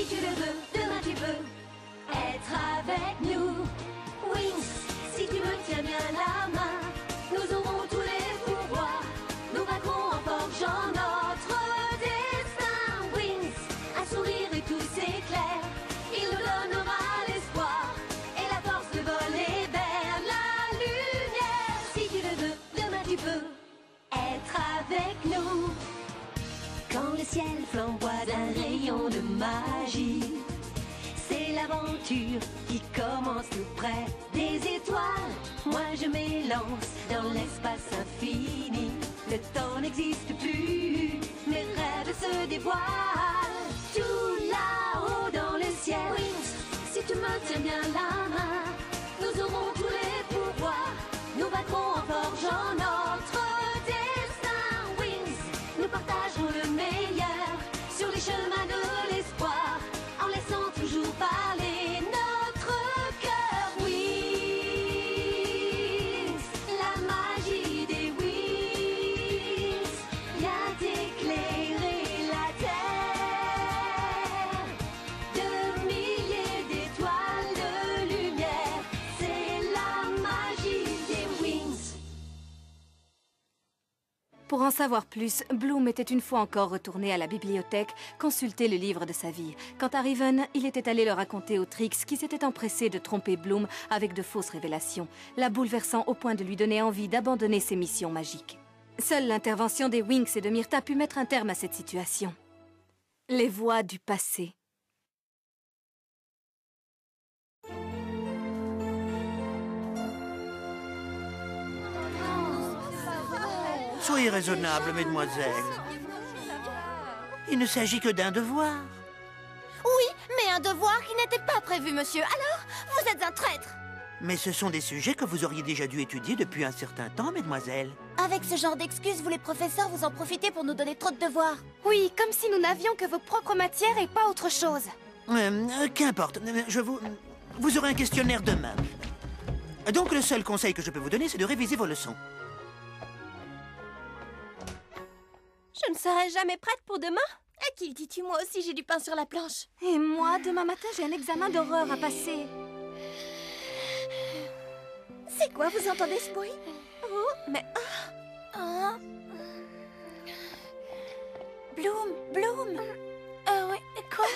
Si tu le veux, demain tu peux être avec nous. Wings, si tu me tiens bien la main, nous aurons tous les pouvoirs. Nous vaincrons en forgeant notre destin. Wings, un sourire et tout s'éclaire. Il nous donnera l'espoir et la force de voler vers la lumière. Si tu le veux, demain tu peux être avec nous. Quand le ciel flamboie d'un rayon de magie, c'est l'aventure qui commence tout près des étoiles. Moi je m'élance dans l'espace infini. Le temps n'existe plus, mes rêves se dévoilent. Tout là-haut dans le ciel. Wings, si tu me tiens bien la main, nous aurons tous les pouvoirs. Nous vaincrons en forgeant notre destin. Wings, nous partagerons le meilleur sur les chemins de l'espoir, en laissant toujours parler notre cœur. Wings, la magie des wings vient éclairer la terre. De milliers d'étoiles de lumière, c'est la magie des wings. Pour en savoir plus, Bloom était une fois encore retourné à la bibliothèque consulter le livre de sa vie. Quant à Riven, il était allé le raconter au Trix qui s'était empressé de tromper Bloom avec de fausses révélations, la bouleversant au point de lui donner envie d'abandonner ses missions magiques. Seule l'intervention des Winx et de Myrtha put mettre un terme à cette situation. Les voix du passé. Soyez raisonnable, mesdemoiselles. Il ne s'agit que d'un devoir. Oui, mais un devoir qui n'était pas prévu, monsieur. Alors, vous êtes un traître. Mais ce sont des sujets que vous auriez déjà dû étudier depuis un certain temps, mesdemoiselles. Avec ce genre d'excuses, vous les professeurs, vous en profitez pour nous donner trop de devoirs. Oui, comme si nous n'avions que vos propres matières et pas autre chose. Qu'importe, vous aurez un questionnaire demain. Donc le seul conseil que je peux vous donner, c'est de réviser vos leçons. Je ne serai jamais prête pour demain. À qui le dis-tu? Moi aussi, j'ai du pain sur la planche. Et moi, demain matin, j'ai un examen d'horreur à passer. C'est quoi, vous entendez ce bruit? Oh, mais... Bloom. Oui, quoi?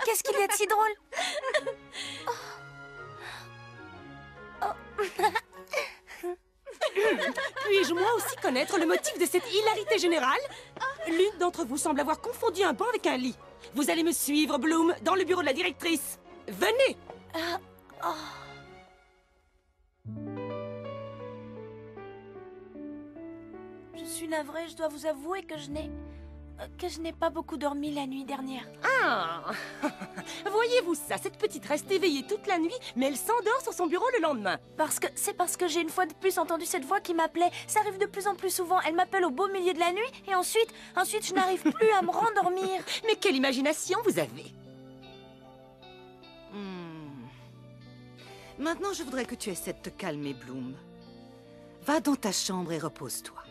Qu'est-ce qu'il y a de si drôle? Puis-je moi aussi connaître le motif de cette hilarité générale? L'une d'entre vous semble avoir confondu un banc avec un lit. Vous allez me suivre, Bloom, dans le bureau de la directrice. Venez! Je suis navrée, je dois vous avouer que je n'ai pas beaucoup dormi la nuit dernière. Ah! Voyez-vous ça, cette petite reste éveillée toute la nuit, mais elle s'endort sur son bureau le lendemain. C'est parce que j'ai une fois de plus entendu cette voix qui m'appelait. Ça arrive de plus en plus souvent. Elle m'appelle au beau milieu de la nuit et ensuite je n'arrive plus à me rendormir. Mais quelle imagination vous avez! Maintenant, je voudrais que tu essaies de te calmer, Bloom. Va dans ta chambre et repose-toi.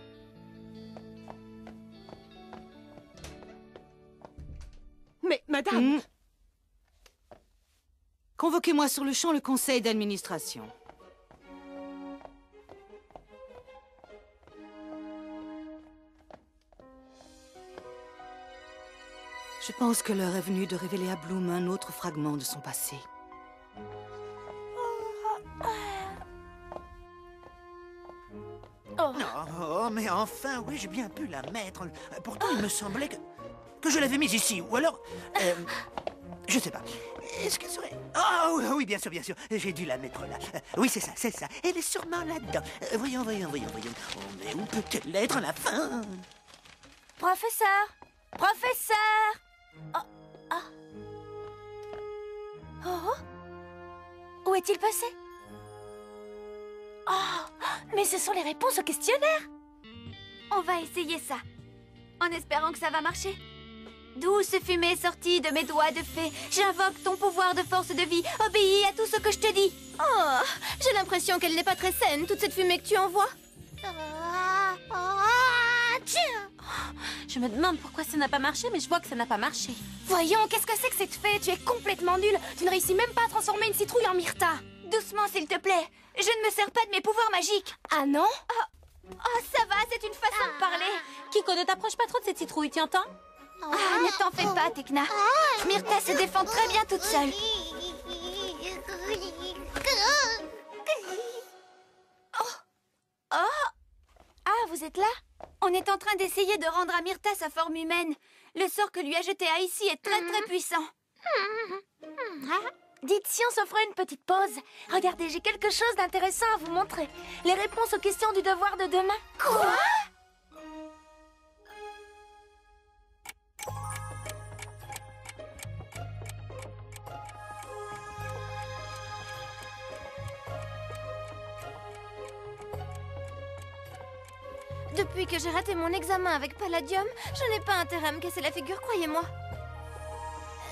Mais, madame... Convoquez-moi sur le champ le conseil d'administration. Je pense que l'heure est venue de révéler à Bloom un autre fragment de son passé. Oh, mais enfin, oui, j'ai bien pu la mettre. Pourtant, il me semblait que je l'avais mise ici. Ou alors... je sais pas. Est-ce qu'elle serait... Oh, oui, bien sûr, bien sûr. J'ai dû la mettre là. Oui, c'est ça, c'est ça. Elle est sûrement là-dedans. Voyons. Oh, mais où peut-elle être à la fin? Professeur! Où est-il passé? Oh, mais ce sont les réponses au questionnaire! On va essayer ça, en espérant que ça va marcher. Douce fumée sortie de mes doigts de fée, j'invoque ton pouvoir de force de vie, obéis à tout ce que je te dis. Oh, j'ai l'impression qu'elle n'est pas très saine, toute cette fumée que tu envoies. Je me demande pourquoi ça n'a pas marché, mais je vois que ça n'a pas marché. Voyons, qu'est-ce que c'est que cette fée? Tu es complètement nulle. Tu ne réussis même pas à transformer une citrouille en Myrta. Doucement, s'il te plaît. Je ne me sers pas de mes pouvoirs magiques. Ah non? Oh, ça va, c'est une façon de parler. Kiko, ne t'approche pas trop de cette citrouille, tu entends? Ah, ne t'en fais pas, Tekna. Myrta se défend très bien toute seule. Ah, vous êtes là? On est en train d'essayer de rendre à Myrta sa forme humaine. Le sort que lui a jeté Icy est très très puissant. Dites si on se ferait une petite pause. Regardez, j'ai quelque chose d'intéressant à vous montrer. Les réponses aux questions du devoir de demain. Quoi? Depuis que j'ai raté mon examen avec Palladium, je n'ai pas intérêt à me casser la figure, croyez-moi.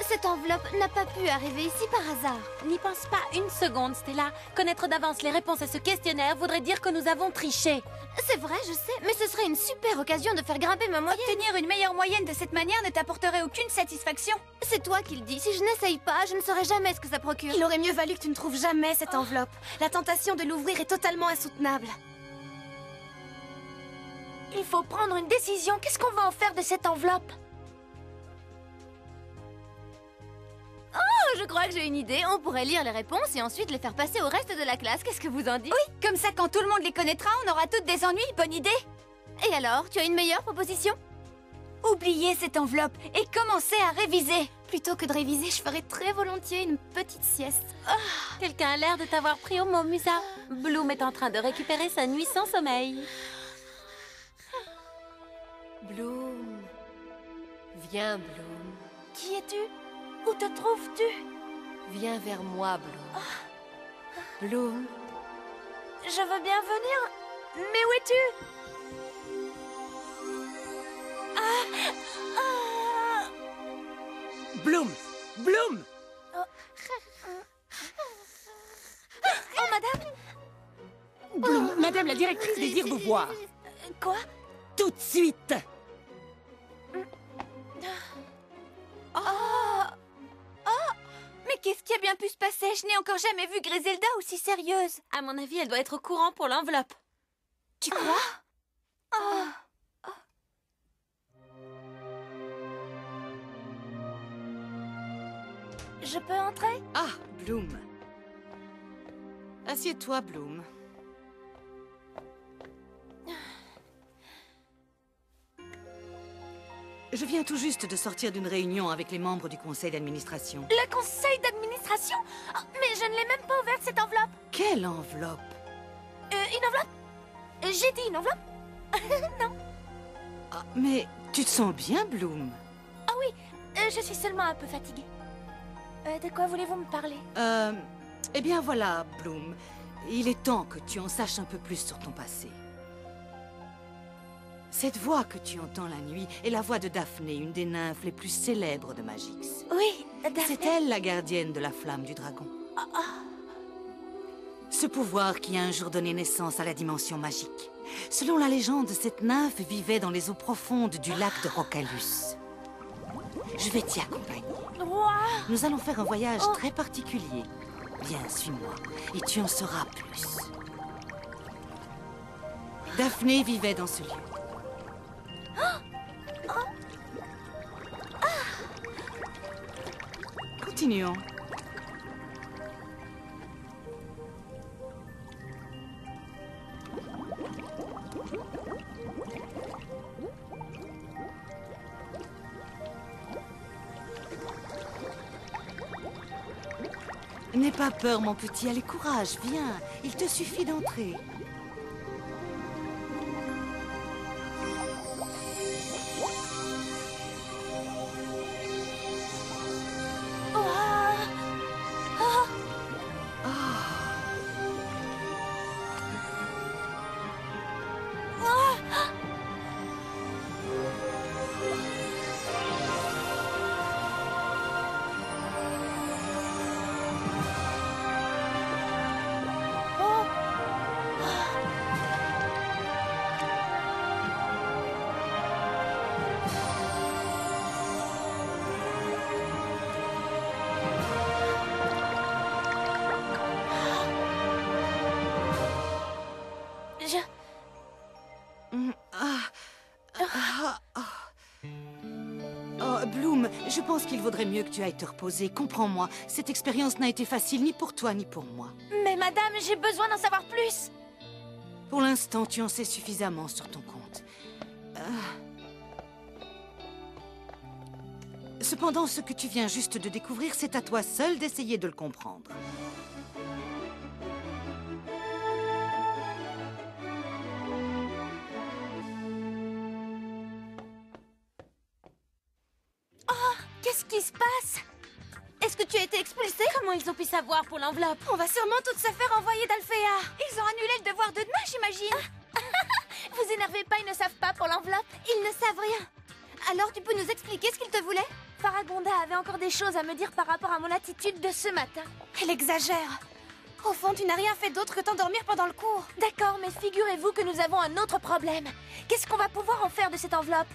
Cette enveloppe n'a pas pu arriver ici par hasard. N'y pense pas une seconde, Stella. Connaître d'avance les réponses à ce questionnaire voudrait dire que nous avons triché. C'est vrai, je sais, mais ce serait une super occasion de faire grimper ma moyenne. Obtenir une meilleure moyenne de cette manière ne t'apporterait aucune satisfaction. C'est toi qui le dis. Si je n'essaye pas, je ne saurais jamais ce que ça procure. Il aurait mieux valu que tu ne trouves jamais cette enveloppe. La tentation de l'ouvrir est totalement insoutenable. Il faut prendre une décision. Qu'est-ce qu'on va en faire de cette enveloppe? Oh, je crois que j'ai une idée. On pourrait lire les réponses et ensuite les faire passer au reste de la classe. Qu'est-ce que vous en dites? Oui, comme ça, quand tout le monde les connaîtra, on aura toutes des ennuis. Bonne idée. Et alors, tu as une meilleure proposition? Oubliez cette enveloppe et commencez à réviser. Plutôt que de réviser, je ferais très volontiers une petite sieste. Quelqu'un a l'air de t'avoir pris au mot, Musa. Bloom est en train de récupérer sa nuit sans sommeil. Bloom. Viens, Bloom. Qui es-tu? Où te trouves-tu? Viens vers moi, Bloom. Bloom. Je veux bien venir. Mais où es-tu? Bloom! Bloom! Oh, madame? Bloom, madame la directrice désire vous voir. Quoi? Tout de suite. Mais qu'est-ce qui a bien pu se passer? Je n'ai encore jamais vu Griselda aussi sérieuse. À mon avis, elle doit être au courant pour l'enveloppe. Tu crois? Je peux entrer? Ah, Bloom. Assieds-toi, Bloom. Je viens tout juste de sortir d'une réunion avec les membres du conseil d'administration. Le conseil d'administration? Oh, mais je ne l'ai même pas ouverte, cette enveloppe. Quelle enveloppe? Une enveloppe? J'ai dit une enveloppe? Non. Ah, mais tu te sens bien, Bloom? Ah oui, je suis seulement un peu fatiguée. De quoi voulez-vous me parler? Eh bien voilà, Bloom. Il est temps que tu en saches un peu plus sur ton passé. Cette voix que tu entends la nuit est la voix de Daphné, une des nymphes les plus célèbres de Magix. Oui, Daphné. C'est elle la gardienne de la flamme du dragon. Ce pouvoir qui a un jour donné naissance à la dimension magique. Selon la légende, cette nymphe vivait dans les eaux profondes du lac de Rocalus. Je vais t'y accompagner. Wow. Nous allons faire un voyage très particulier. Viens, suis-moi, et tu en sauras plus. Daphné vivait dans ce lieu. Continuons. N'aie pas peur, mon petit. Allez, courage, viens. Il te suffit d'entrer. Oh, Bloom, je pense qu'il vaudrait mieux que tu ailles te reposer. Comprends-moi, cette expérience n'a été facile ni pour toi ni pour moi. Mais madame, j'ai besoin d'en savoir plus. Pour l'instant, tu en sais suffisamment sur ton compte. Cependant, ce que tu viens juste de découvrir, c'est à toi seul d'essayer de le comprendre. Qu'est-ce qui se passe? Est-ce que tu as été expulsée? Comment ils ont pu savoir pour l'enveloppe? On va sûrement toutes se faire envoyer d'Alphéa. Ils ont annulé le devoir de demain, j'imagine. Vous énervez pas, ils ne savent pas pour l'enveloppe. Ils ne savent rien. Alors tu peux nous expliquer ce qu'ils te voulaient? Faragonda avait encore des choses à me dire par rapport à mon attitude de ce matin. Elle exagère. Au fond, tu n'as rien fait d'autre que t'endormir pendant le cours. D'accord, mais figurez-vous que nous avons un autre problème. Qu'est-ce qu'on va pouvoir en faire de cette enveloppe?